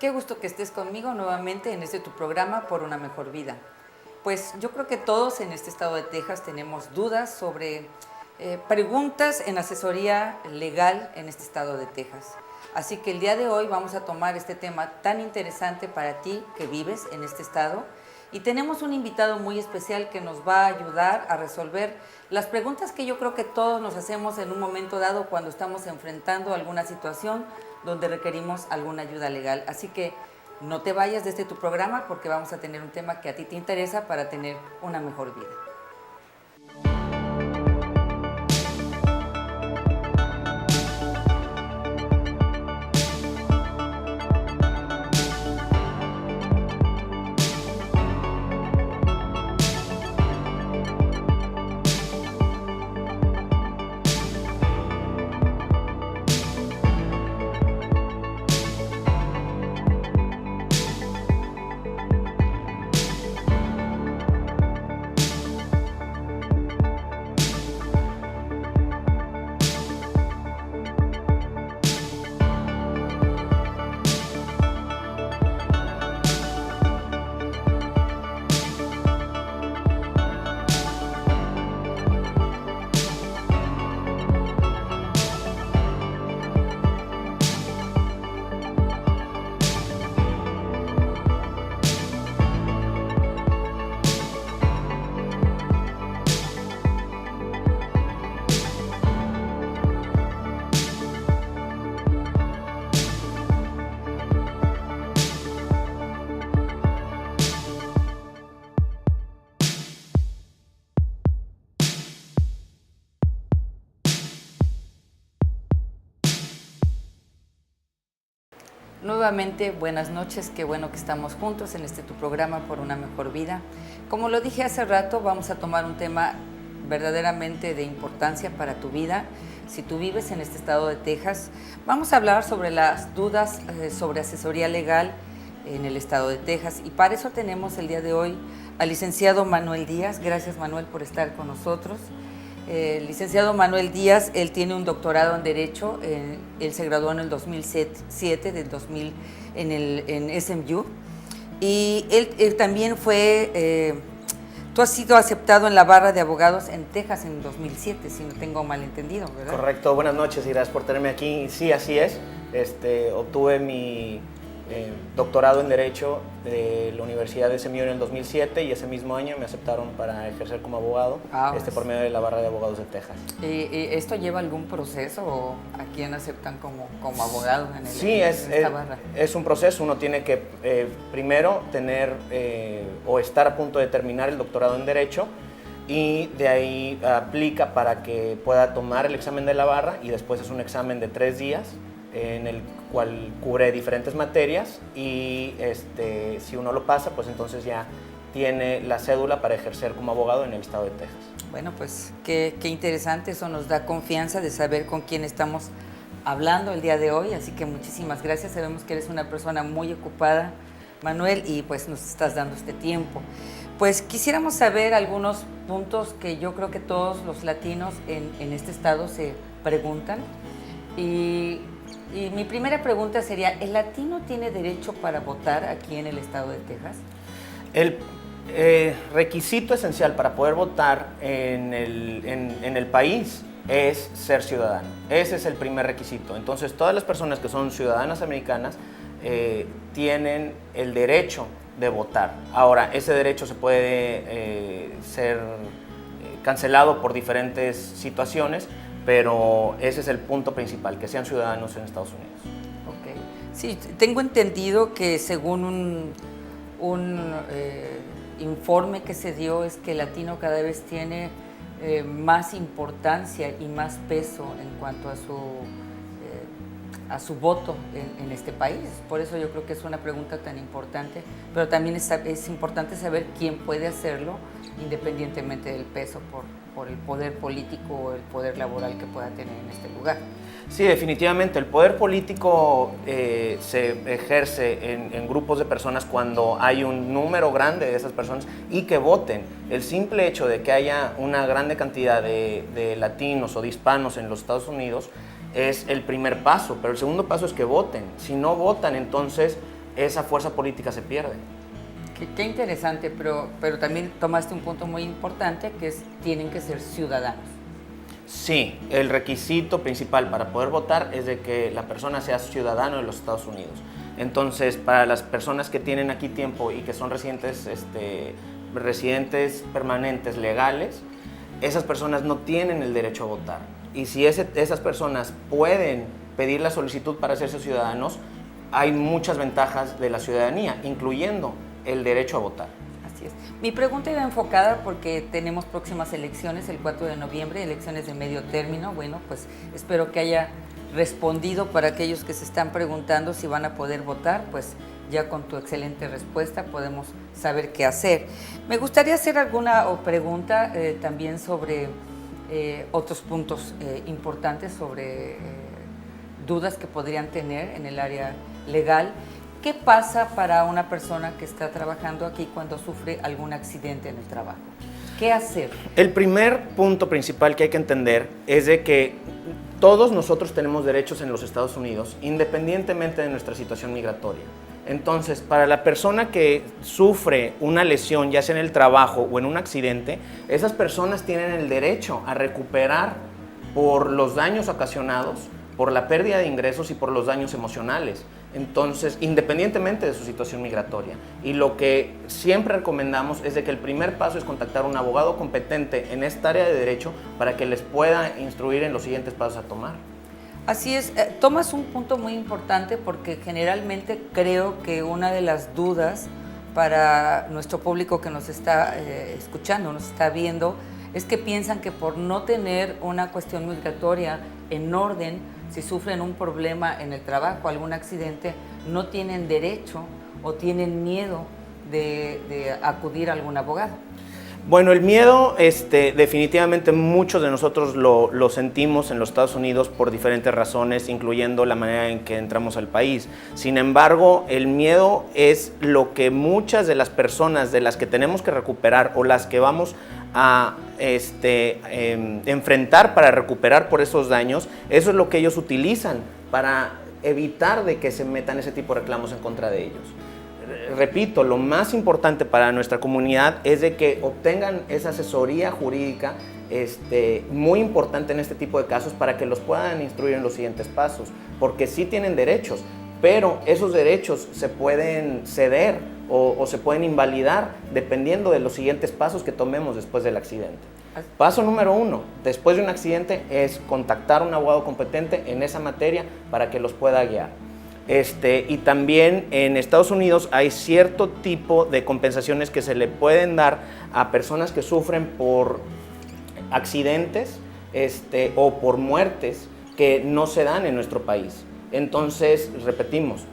Qué gusto que estés conmigo nuevamente en este tu programa Por una Mejor Vida. Pues yo creo que todos en este estado de Texas tenemos dudas sobre preguntas en asesoría legal en este estado de Texas. Así que el día de hoy vamos a tomar este tema tan interesante para ti que vives en este estado y tenemos un invitado muy especial que nos va a ayudar a resolver las preguntas que yo creo que todos nos hacemos en un momento dado cuando estamos enfrentando alguna situación donde requerimos alguna ayuda legal. Así que no te vayas desde tu programa porque vamos a tener un tema que a ti te interesa para tener una mejor vida. Nuevamente, buenas noches, qué bueno que estamos juntos en tu programa Por una Mejor Vida. Como lo dije hace rato, vamos a tomar un tema verdaderamente de importancia para tu vida. Si tú vives en este estado de Texas, vamos a hablar sobre las dudas sobre asesoría legal en el estado de Texas. Y para eso tenemos el día de hoy al licenciado Manuel Díaz. Gracias, Manuel, por estar con nosotros. El licenciado Manuel Díaz, él tiene un doctorado en Derecho, él se graduó en el 2007, en SMU, y él también fue, tú has sido aceptado en la barra de abogados en Texas en 2007, si no tengo mal entendido, ¿verdad? Correcto, buenas noches y gracias por tenerme aquí. Sí, así es, obtuve mi doctorado en Derecho de la Universidad de SMU en el 2007 y ese mismo año me aceptaron para ejercer como abogado por medio de la barra de abogados de Texas. ¿Esto lleva algún proceso o a quién aceptan como abogado en esta barra? Es un proceso, uno tiene que primero tener o estar a punto de terminar el doctorado en Derecho y de ahí aplica para que pueda tomar el examen de la barra y después es un examen de 3 días en el cual cubre diferentes materias y si uno lo pasa, pues entonces ya tiene la cédula para ejercer como abogado en el estado de Texas. Bueno, pues qué interesante, eso nos da confianza de saber con quién estamos hablando el día de hoy, así que muchísimas gracias, sabemos que eres una persona muy ocupada, Manuel, y pues nos estás dando este tiempo. Pues quisiéramos saber algunos puntos que yo creo que todos los latinos en este estado se preguntan y mi primera pregunta sería, ¿el latino tiene derecho para votar aquí en el estado de Texas? El requisito esencial para poder votar en el país es ser ciudadano. Ese es el primer requisito. Entonces, todas las personas que son ciudadanas americanas tienen el derecho de votar. Ahora, ese derecho se puede ser cancelado por diferentes situaciones, pero ese es el punto principal, que sean ciudadanos en Estados Unidos. Ok. Sí, tengo entendido que según un informe que se dio es que el latino cada vez tiene más importancia y más peso en cuanto a su voto en este país. Por eso yo creo que es una pregunta tan importante, pero también es importante saber quién puede hacerlo independientemente del peso por el poder político o el poder laboral que pueda tener en este lugar. Sí, definitivamente. El poder político se ejerce en grupos de personas cuando hay un número grande de esas personas y que voten. El simple hecho de que haya una grande cantidad de latinos o de hispanos en los Estados Unidos es el primer paso, pero el segundo paso es que voten. Si no votan, entonces esa fuerza política se pierde. Qué interesante, pero también tomaste un punto muy importante, que es tienen que ser ciudadanos. Sí, el requisito principal para poder votar es de que la persona sea ciudadano de los Estados Unidos. Entonces, para las personas que tienen aquí tiempo y que son residentes permanentes legales, esas personas no tienen el derecho a votar. Y si esas personas pueden pedir la solicitud para hacerse ciudadanos, hay muchas ventajas de la ciudadanía, incluyendo el derecho a votar. Así es. Mi pregunta iba enfocada porque tenemos próximas elecciones, el 4 de noviembre, elecciones de medio término. Bueno, pues espero que haya respondido para aquellos que se están preguntando si van a poder votar, pues ya con tu excelente respuesta podemos saber qué hacer. Me gustaría hacer alguna pregunta también sobre otros puntos importantes, sobre dudas que podrían tener en el área legal. ¿Qué pasa para una persona que está trabajando aquí cuando sufre algún accidente en el trabajo? ¿Qué hacer? El primer punto principal que hay que entender es de que todos nosotros tenemos derechos en los Estados Unidos, independientemente de nuestra situación migratoria. Entonces, para la persona que sufre una lesión, ya sea en el trabajo o en un accidente, esas personas tienen el derecho a recuperar por los daños ocasionados, por la pérdida de ingresos y por los daños emocionales. Entonces, independientemente de su situación migratoria. Y lo que siempre recomendamos es de que el primer paso es contactar a un abogado competente en esta área de derecho para que les pueda instruir en los siguientes pasos a tomar. Así es, tomas un punto muy importante porque generalmente creo que una de las dudas para nuestro público que nos está escuchando, nos está viendo, es que piensan que por no tener una cuestión migratoria en orden, si sufren un problema en el trabajo, algún accidente, no tienen derecho o tienen miedo de acudir a algún abogado. Bueno, el miedo, definitivamente muchos de nosotros lo sentimos en los Estados Unidos por diferentes razones, incluyendo la manera en que entramos al país. Sin embargo, el miedo es lo que muchas de las personas de las que tenemos que recuperar o las que vamos a enfrentar para recuperar por esos daños, eso es lo que ellos utilizan para evitar de que se metan ese tipo de reclamos en contra de ellos. Repito, lo más importante para nuestra comunidad es de que obtengan esa asesoría jurídica muy importante en este tipo de casos para que los puedan instruir en los siguientes pasos, porque sí tienen derechos, pero esos derechos se pueden ceder o se pueden invalidar dependiendo de los siguientes pasos que tomemos después del accidente. Paso número 1, después de un accidente, es contactar a un abogado competente en esa materia para que los pueda guiar. Y también en Estados Unidos hay cierto tipo de compensaciones que se le pueden dar a personas que sufren por accidentes o por muertes que no se dan en nuestro país. Entonces, repetimos,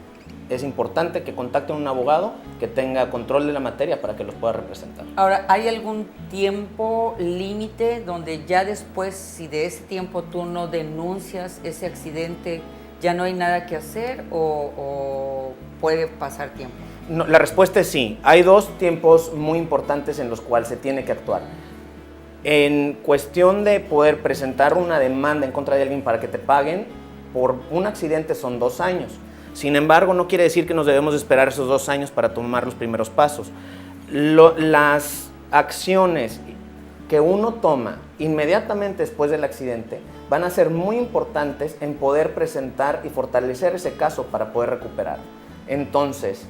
es importante que contacten a un abogado que tenga control de la materia para que los pueda representar. Ahora, ¿hay algún tiempo límite donde ya después, si de ese tiempo tú no denuncias ese accidente, ya no hay nada que hacer o puede pasar tiempo? No, la respuesta es sí. Hay dos tiempos muy importantes en los cuales se tiene que actuar. En cuestión de poder presentar una demanda en contra de alguien para que te paguen, por un accidente son 2 años. Sin embargo, no quiere decir que nos debemos esperar esos 2 años para tomar los primeros pasos. Las acciones que uno toma inmediatamente después del accidente van a ser muy importantes en poder presentar y fortalecer ese caso para poder recuperar. Entonces,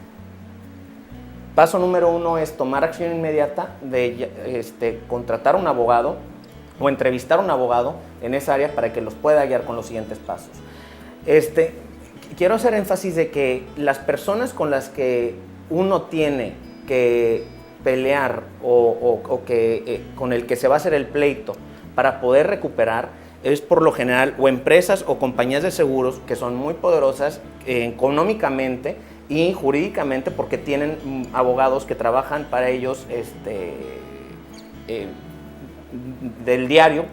paso número 1 es tomar acción inmediata de contratar a un abogado o entrevistar a un abogado en esa área para que los pueda guiar con los siguientes pasos. Quiero hacer énfasis de que las personas con las que uno tiene que pelear con el que se va a hacer el pleito para poder recuperar es por lo general o empresas o compañías de seguros que son muy poderosas económicamente y jurídicamente porque tienen abogados que trabajan para ellos del diario,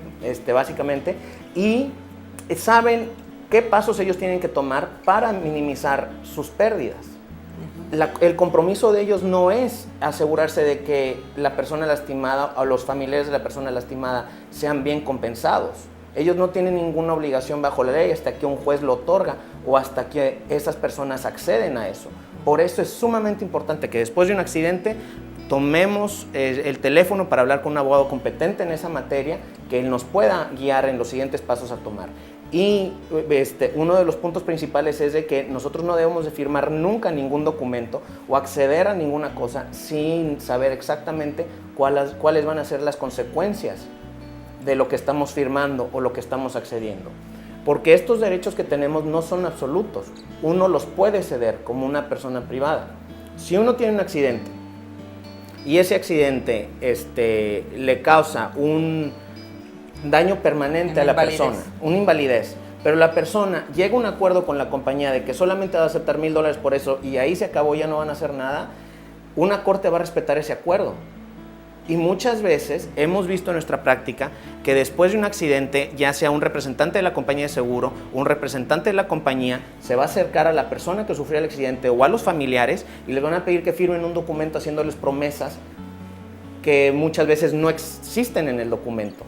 básicamente, y saben qué pasos ellos tienen que tomar para minimizar sus pérdidas. El compromiso de ellos no es asegurarse de que la persona lastimada o los familiares de la persona lastimada sean bien compensados. Ellos no tienen ninguna obligación bajo la ley hasta que un juez lo otorga o hasta que esas personas acceden a eso. Por eso es sumamente importante que después de un accidente tomemos el teléfono para hablar con un abogado competente en esa materia, que él nos pueda guiar en los siguientes pasos a tomar. Y uno de los puntos principales es de que nosotros no debemos de firmar nunca ningún documento o acceder a ninguna cosa sin saber exactamente cuáles van a ser las consecuencias de lo que estamos firmando o lo que estamos accediendo. Porque estos derechos que tenemos no son absolutos. Uno los puede ceder como una persona privada. Si uno tiene un accidente y ese accidente le causa un daño permanente a la persona, una invalidez, pero la persona llega a un acuerdo con la compañía de que solamente va a aceptar $1,000 por eso y ahí se acabó, ya no van a hacer nada, una corte va a respetar ese acuerdo. Y muchas veces hemos visto en nuestra práctica que después de un accidente, ya sea un representante de la compañía de seguro, un representante de la compañía, se va a acercar a la persona que sufrió el accidente o a los familiares y les van a pedir que firmen un documento haciéndoles promesas que muchas veces no existen en el documento.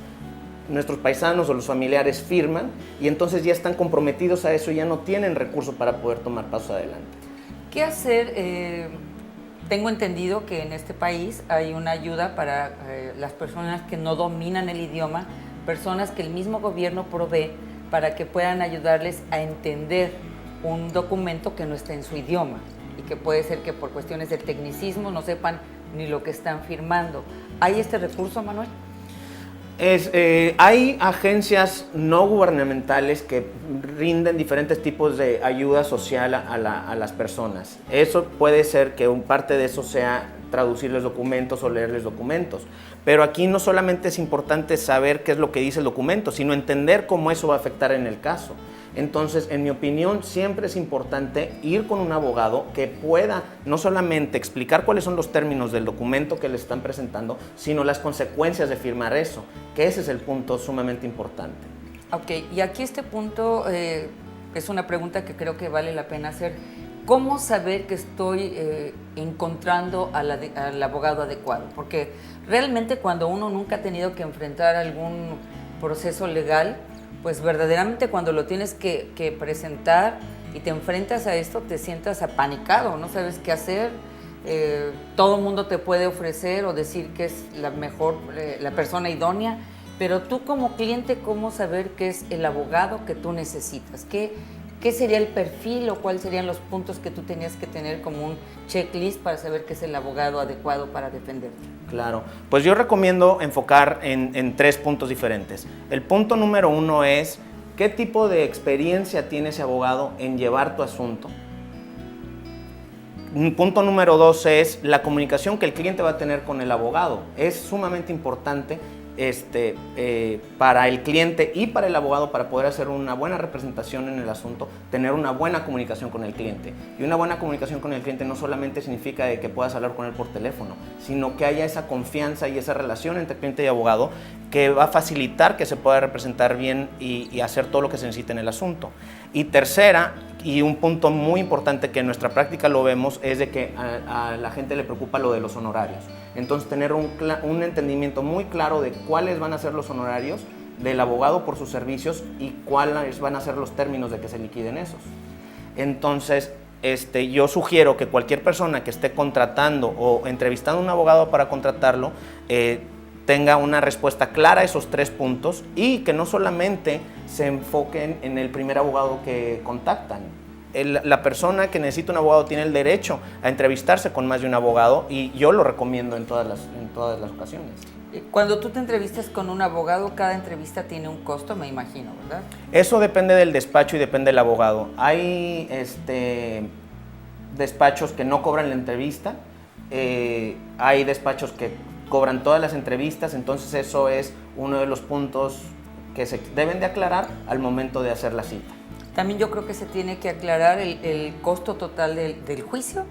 Nuestros paisanos o los familiares firman y entonces ya están comprometidos a eso y ya no tienen recursos para poder tomar pasos adelante. ¿Qué hacer? Tengo entendido que en este país hay una ayuda para las personas que no dominan el idioma, personas que el mismo gobierno provee para que puedan ayudarles a entender un documento que no esté en su idioma y que puede ser que por cuestiones de tecnicismo no sepan ni lo que están firmando. ¿Hay este recurso, Manuel? Hay agencias no gubernamentales que rinden diferentes tipos de ayuda social a las personas. Eso puede ser que parte de eso sea traducirles documentos o leerles documentos. Pero aquí no solamente es importante saber qué es lo que dice el documento, sino entender cómo eso va a afectar en el caso. Entonces, en mi opinión, siempre es importante ir con un abogado que pueda no solamente explicar cuáles son los términos del documento que le están presentando, sino las consecuencias de firmar eso, que ese es el punto sumamente importante. Ok, y aquí este punto es una pregunta que creo que vale la pena hacer. ¿Cómo saber que estoy encontrando al abogado adecuado? Porque realmente cuando uno nunca ha tenido que enfrentar algún proceso legal, pues verdaderamente cuando lo tienes que presentar y te enfrentas a esto, te sientas apanicado, no sabes qué hacer. Todo el mundo te puede ofrecer o decir que es la mejor, la persona idónea, pero tú como cliente, ¿cómo saber qué es el abogado que tú necesitas? ¿Qué sería el perfil o cuáles serían los puntos que tú tenías que tener como un checklist para saber qué es el abogado adecuado para defenderte? Claro, pues yo recomiendo enfocar en 3 puntos diferentes. El punto número 1 es qué tipo de experiencia tiene ese abogado en llevar tu asunto. Un punto número 2 es la comunicación que el cliente va a tener con el abogado. Es sumamente importante para el cliente y para el abogado, para poder hacer una buena representación en el asunto, tener una buena comunicación con el cliente. Y una buena comunicación con el cliente no solamente significa de que puedas hablar con él por teléfono, sino que haya esa confianza y esa relación entre cliente y abogado que va a facilitar que se pueda representar bien y hacer todo lo que se necesita en el asunto. Y tercera, y un punto muy importante que en nuestra práctica lo vemos, es de que a la gente le preocupa lo de los honorarios. Entonces, tener un entendimiento muy claro de cuáles van a ser los honorarios del abogado por sus servicios y cuáles van a ser los términos de que se liquiden esos. Entonces, yo sugiero que cualquier persona que esté contratando o entrevistando a un abogado para contratarlo, tenga una respuesta clara a esos 3 puntos y que no solamente se enfoquen en el primer abogado que contactan. La persona que necesita un abogado tiene el derecho a entrevistarse con más de un abogado y yo lo recomiendo en todas las ocasiones. Cuando tú te entrevistas con un abogado, cada entrevista tiene un costo, me imagino, ¿verdad? Eso depende del despacho y depende del abogado. Hay despachos que no cobran la entrevista, hay despachos que cobran todas las entrevistas, entonces eso es uno de los puntos que se deben de aclarar al momento de hacer la cita. También yo creo que se tiene que aclarar el costo total del juicio.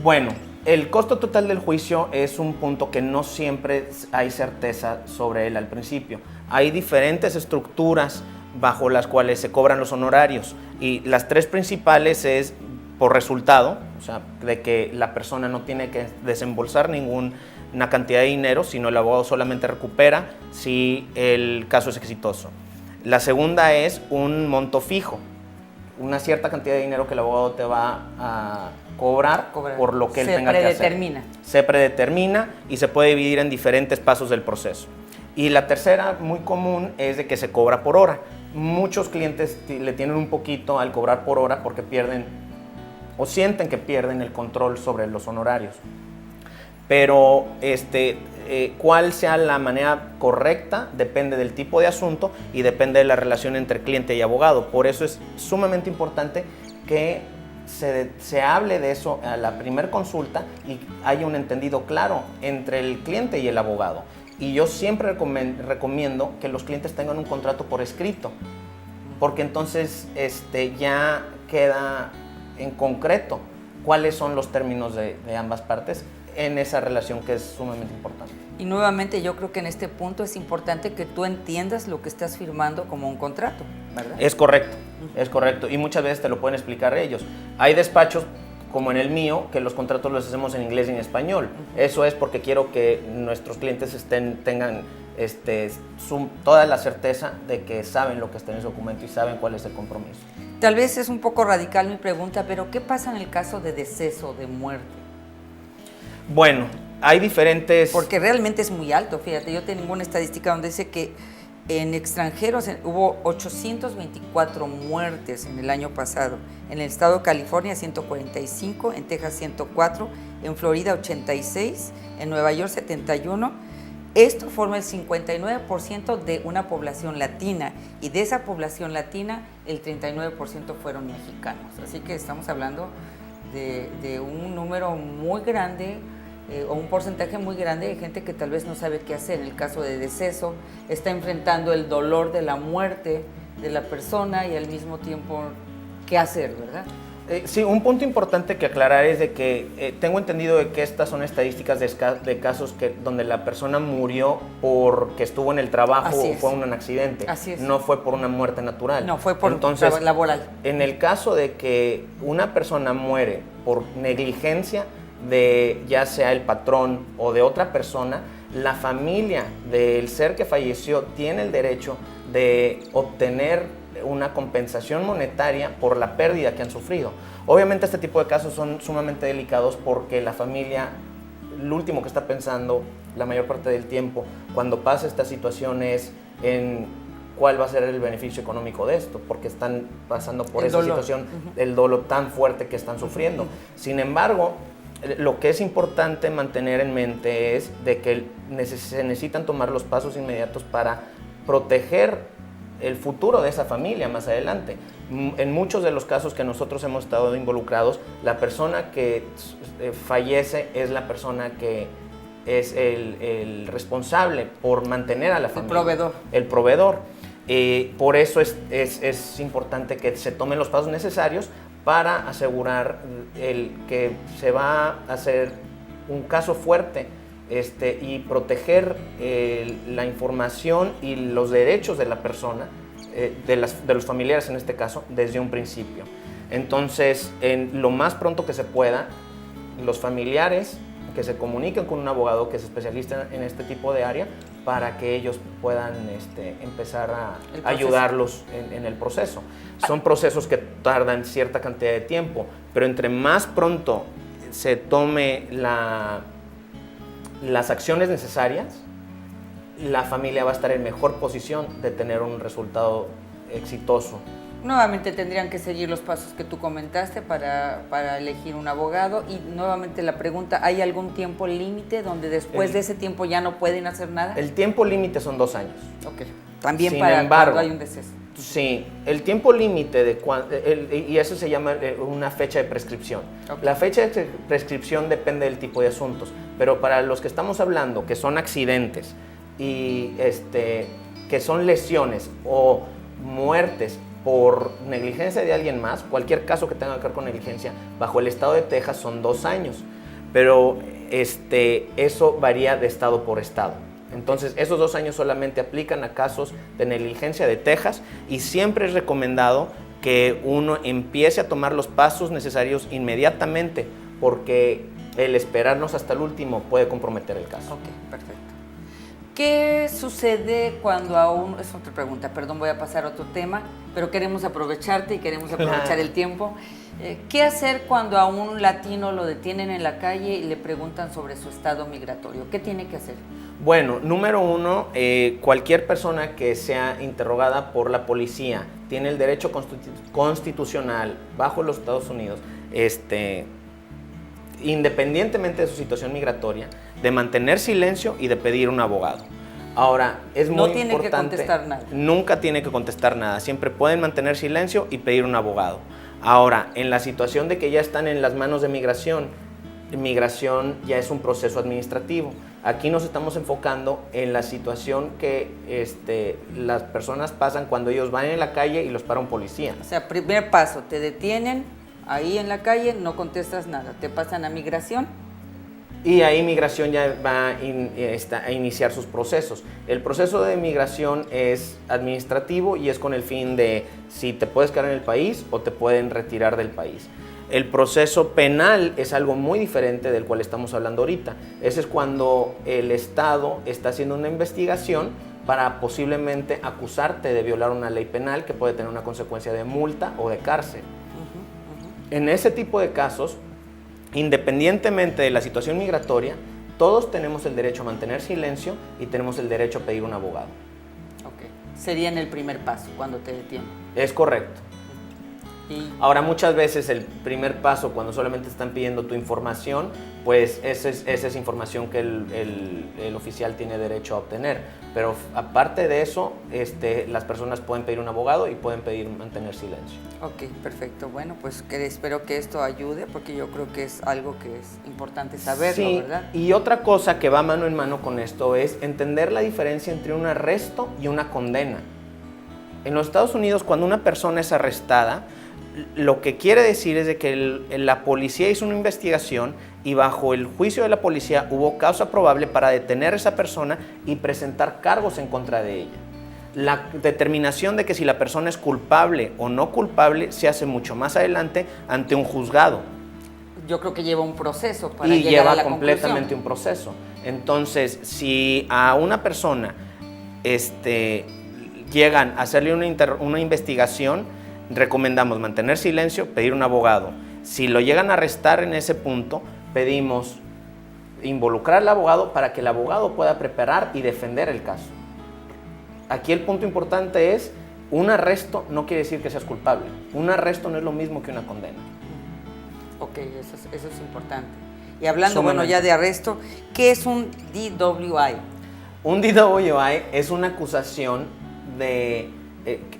Bueno, el costo total del juicio es un punto que no siempre hay certeza sobre él al principio. Hay diferentes estructuras bajo las cuales se cobran los honorarios y las 3 principales es por resultado, o sea, de que la persona no tiene que desembolsar una cantidad de dinero, sino el abogado solamente recupera si el caso es exitoso. La segunda es un monto fijo. una cierta cantidad de dinero que el abogado te va a cobrar por lo que él tenga que hacer. Se predetermina y se puede dividir en diferentes pasos del proceso. Y la tercera, muy común, es de que se cobra por hora. Muchos clientes le tienen un poquito al cobrar por hora porque pierden o sienten que pierden el control sobre los honorarios. Pero cuál sea la manera correcta depende del tipo de asunto y depende de la relación entre cliente y abogado. Por eso es sumamente importante que se hable de eso a la primera consulta y haya un entendido claro entre el cliente y el abogado. Y yo siempre recomiendo que los clientes tengan un contrato por escrito, porque entonces ya queda en concreto cuáles son los términos de ambas partes en esa relación que es sumamente importante. Y nuevamente yo creo que en este punto es importante que tú entiendas lo que estás firmando como un contrato, ¿verdad? Es correcto, y muchas veces te lo pueden explicar ellos. Hay despachos como en el mío, que los contratos los hacemos en inglés y en español. Eso es porque quiero que nuestros clientes tengan toda la certeza de que saben lo que está en ese documento y saben cuál es el compromiso. Tal vez es un poco radical mi pregunta, pero ¿qué pasa en el caso de deceso, de muerte? Bueno, hay diferentes... Porque realmente es muy alto, fíjate, yo tengo una estadística donde dice que en extranjeros hubo 824 muertes en el año pasado. En el estado de California 145, en Texas 104, en Florida 86, en Nueva York 71. Esto forma el 59% de una población latina y de esa población latina el 39% fueron mexicanos. Así que estamos hablando de un número muy grande o un porcentaje muy grande de gente que tal vez no sabe qué hacer. En el caso de deceso, está enfrentando el dolor de la muerte de la persona y al mismo tiempo qué hacer, ¿verdad? Sí, un punto importante que aclarar es de que tengo entendido de que estas son estadísticas de casos donde la persona murió porque estuvo en el trabajo o fue un accidente. Así es. No fue por una muerte natural. No, fue por laboral. En el caso de que una persona muere por negligencia de ya sea el patrón o de otra persona, la familia del ser que falleció tiene el derecho de obtener una compensación monetaria por la pérdida que han sufrido. Obviamente este tipo de casos son sumamente delicados porque la familia, lo último que está pensando la mayor parte del tiempo cuando pasa esta situación es en cuál va a ser el beneficio económico de esto, porque están pasando por esa situación, el dolor tan fuerte que están sufriendo. Sin embargo, lo que es importante mantener en mente es de que se necesitan tomar los pasos inmediatos para proteger el futuro de esa familia más adelante. En muchos de los casos que nosotros hemos estado involucrados, la persona que fallece es la persona que es el responsable por mantener a la familia. El proveedor. Por eso es importante que se tomen los pasos necesarios para asegurar que se va a hacer un caso fuerte y proteger la información y los derechos de la persona, de los familiares en este caso, desde un principio. Entonces, lo más pronto que se pueda, los familiares que se comuniquen con un abogado que se especialista en este tipo de área para que ellos puedan empezar a ayudarlos en el proceso. Son procesos que tardan cierta cantidad de tiempo, pero entre más pronto se tome las acciones necesarias, la familia va a estar en mejor posición de tener un resultado exitoso. Nuevamente tendrían que seguir los pasos que tú comentaste para elegir un abogado y nuevamente la pregunta, ¿hay algún tiempo límite donde después de ese tiempo ya no pueden hacer nada? El tiempo límite son 2 años. Ok, también Sin embargo, cuando hay un deceso. Sí, el tiempo límite y eso se llama una fecha de prescripción. Okay. La fecha de prescripción depende del tipo de asuntos, pero para los que estamos hablando, que son accidentes y que son lesiones o muertes por negligencia de alguien más, cualquier caso que tenga que ver con negligencia, bajo el estado de Texas son 2 años, pero eso varía de estado por estado. Entonces, esos 2 años solamente aplican a casos de negligencia de Texas y siempre es recomendado que uno empiece a tomar los pasos necesarios inmediatamente porque el esperarnos hasta el último puede comprometer el caso. Ok, perfecto. ¿Qué sucede cuando es otra pregunta, perdón, voy a pasar a otro tema. pero queremos aprovecharte y queremos aprovechar Claro. el tiempo. ¿Qué hacer cuando a un latino lo detienen en la calle y le preguntan sobre su estado migratorio? ¿Qué tiene que hacer? Bueno, número uno, cualquier persona que sea interrogada por la policía tiene el derecho constitucional bajo los Estados Unidos, independientemente de su situación migratoria, de mantener silencio y de pedir un abogado. Ahora, es muy importante. No tiene que contestar nada. Nunca tiene que contestar nada. Siempre pueden mantener silencio y pedir un abogado. Ahora, en la situación de que ya están en las manos de migración ya es un proceso administrativo. Aquí nos estamos enfocando en la situación que las personas pasan cuando ellos van en la calle y los para un policía. O sea, primer paso, te detienen ahí en la calle, no contestas nada, te pasan a migración. Y ahí migración ya va a iniciar sus procesos. El proceso de migración es administrativo y es con el fin de si te puedes quedar en el país o te pueden retirar del país. El proceso penal es algo muy diferente del cual estamos hablando ahorita. Ese es cuando el Estado está haciendo una investigación para posiblemente acusarte de violar una ley penal que puede tener una consecuencia de multa o de cárcel. En ese tipo de casos, independientemente de la situación migratoria, todos tenemos el derecho a mantener silencio y tenemos el derecho a pedir un abogado. Ok, sería en el primer paso, cuando te detienen. Es correcto. Y Ahora, muchas veces el primer paso, cuando solamente están pidiendo tu información, pues esa es información que el oficial tiene derecho a obtener. Pero aparte de eso, las personas pueden pedir un abogado y pueden pedir mantener silencio. Ok, perfecto. Bueno, pues espero que esto ayude, porque yo creo que es algo que es importante saberlo, Sí, ¿verdad? y otra cosa que va mano en mano con esto es entender la diferencia entre un arresto y una condena. En los Estados Unidos, cuando una persona es arrestada, lo que quiere decir es de que la policía hizo una investigación y bajo el juicio de la policía hubo causa probable para detener a esa persona y presentar cargos en contra de ella. La determinación de que si la persona es culpable o no culpable se hace mucho más adelante ante un juzgado. Yo creo que lleva un proceso para Y llegar a lleva la completamente conclusión. un proceso. Entonces, si a una persona llegan a hacerle una investigación, recomendamos mantener silencio, pedir un abogado. Si lo llegan a arrestar en ese punto, pedimos involucrar al abogado para que el abogado pueda preparar y defender el caso. Aquí el punto importante es, un arresto no quiere decir que seas culpable. Un arresto no es lo mismo que una condena. Ok, eso es importante. Y hablando, Sumamente. bueno, ya de arresto, ¿qué es un DWI? Un DWI es una acusación de...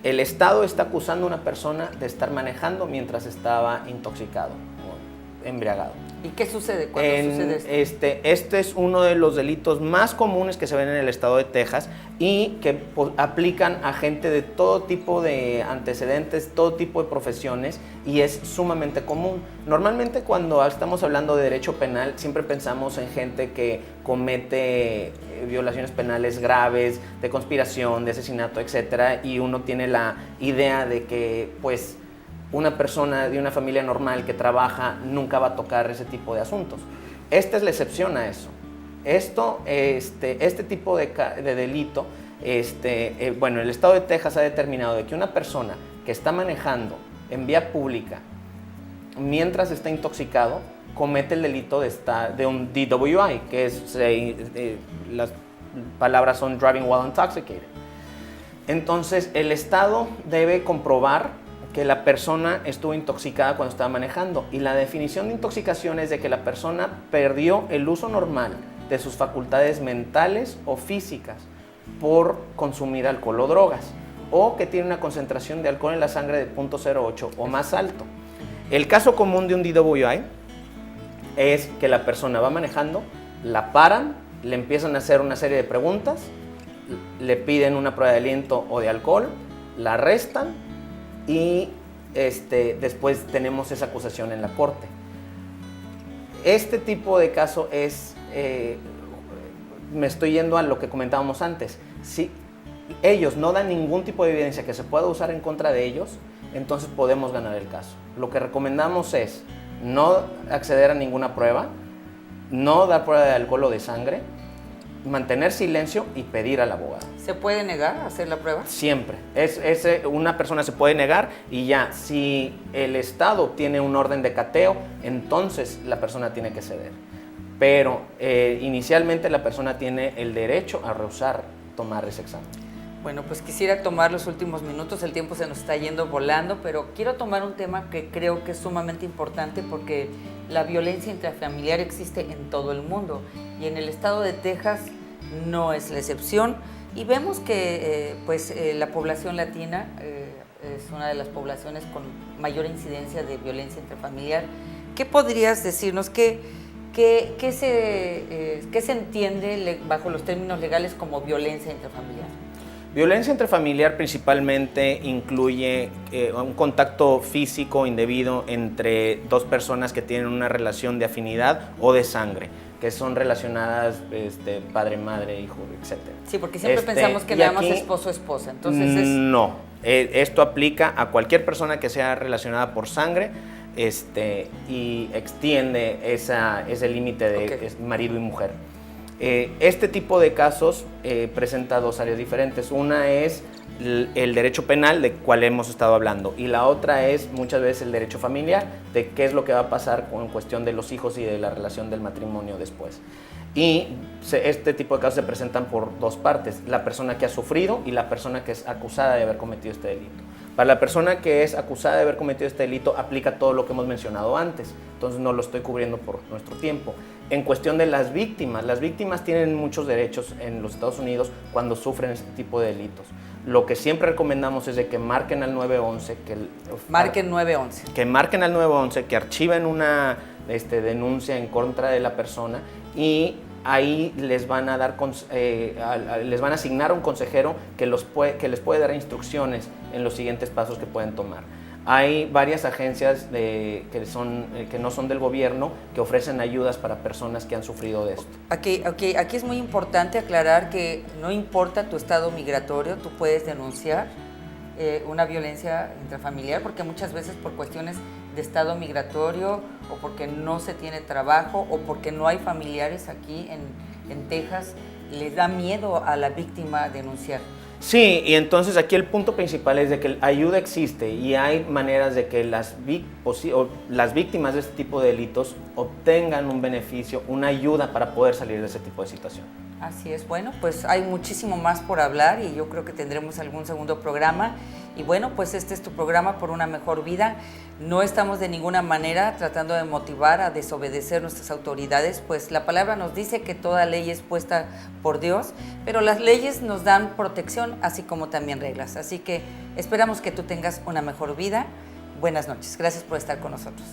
el Estado está acusando a una persona de estar manejando mientras estaba intoxicado o embriagado. ¿Y qué sucede cuando sucede esto? Este es uno de los delitos más comunes que se ven en el estado de Texas y que aplican a gente de todo tipo de antecedentes, todo tipo de profesiones, y es sumamente común. Normalmente cuando estamos hablando de derecho penal siempre pensamos en gente que comete violaciones penales graves, de conspiración, de asesinato, etcétera, y uno tiene la idea de que pues una persona de una familia normal que trabaja nunca va a tocar ese tipo de asuntos. Esta es la excepción a eso. Este tipo de delito, bueno, el estado de Texas ha determinado de que una persona que está manejando en vía pública mientras está intoxicado comete el delito de un DWI, que es, las palabras son driving while intoxicated. Entonces, el estado debe comprobar que la persona estuvo intoxicada cuando estaba manejando, y la definición de intoxicación es de que la persona perdió el uso normal de sus facultades mentales o físicas por consumir alcohol o drogas, o que tiene una concentración de alcohol en la sangre de 0.08 o más alto. El caso común de un DWI es que la persona va manejando, la paran, le empiezan a hacer una serie de preguntas, le piden una prueba de aliento o de alcohol, la arrestan y después tenemos esa acusación en la corte. Este tipo de caso es, me estoy yendo a lo que comentábamos antes, si ellos no dan ningún tipo de evidencia que se pueda usar en contra de ellos, entonces podemos ganar el caso. Lo que recomendamos es no acceder a ninguna prueba, no dar prueba de alcohol o de sangre, mantener silencio y pedir al abogado. ¿Se puede negar a hacer la prueba? Siempre. Una persona se puede negar y ya, si el Estado tiene un orden de cateo, entonces la persona tiene que ceder. Pero inicialmente la persona tiene el derecho a rehusar tomar ese examen. Bueno, pues quisiera tomar los últimos minutos, el tiempo se nos está yendo volando, pero quiero tomar un tema que creo que es sumamente importante porque la violencia intrafamiliar existe en todo el mundo y en el estado de Texas no es la excepción. Y vemos que la población latina es una de las poblaciones con mayor incidencia de violencia intrafamiliar. ¿Qué podrías decirnos? ¿Qué se entiende bajo los términos legales como violencia intrafamiliar? Violencia intrafamiliar principalmente incluye un contacto físico indebido entre dos personas que tienen una relación de afinidad o de sangre, que son relacionadas padre, madre, hijo, etc. Sí, porque siempre pensamos que nada más esposo o esposa. Entonces no, esto aplica a cualquier persona que sea relacionada por sangre y extiende ese límite de marido y mujer. Este tipo de casos presenta dos áreas diferentes. Una es el derecho penal, de cual hemos estado hablando, y la otra es muchas veces el derecho familiar, de qué es lo que va a pasar con cuestión de los hijos y de la relación del matrimonio después. Y este tipo de casos se presentan por dos partes, la persona que ha sufrido y la persona que es acusada de haber cometido este delito. Para la persona que es acusada de haber cometido este delito aplica todo lo que hemos mencionado antes, entonces no lo estoy cubriendo por nuestro tiempo. En cuestión de las víctimas tienen muchos derechos en los Estados Unidos cuando sufren este tipo de delitos. Lo que siempre recomendamos es de que marquen al 911, marquen 911. Que marquen al 911, que archiven una denuncia en contra de la persona y ahí les van a asignar un consejero que les puede dar instrucciones en los siguientes pasos que pueden tomar. Hay varias agencias que no son del gobierno que ofrecen ayudas para personas que han sufrido de esto. Aquí es muy importante aclarar que no importa tu estado migratorio, tú puedes denunciar una violencia intrafamiliar porque muchas veces por cuestiones de estado migratorio o porque no se tiene trabajo o porque no hay familiares aquí en Texas, les da miedo a la víctima denunciar. Sí, y entonces aquí el punto principal es de que la ayuda existe y hay maneras de que las víctimas de este tipo de delitos obtengan un beneficio, una ayuda para poder salir de ese tipo de situación. Así es, bueno, pues hay muchísimo más por hablar y yo creo que tendremos algún segundo programa. Y bueno, pues este es tu programa por una mejor vida. No estamos de ninguna manera tratando de motivar a desobedecer nuestras autoridades, pues la palabra nos dice que toda ley es puesta por Dios, pero las leyes nos dan protección, así como también reglas. Así que esperamos que tú tengas una mejor vida. Buenas noches. Gracias por estar con nosotros.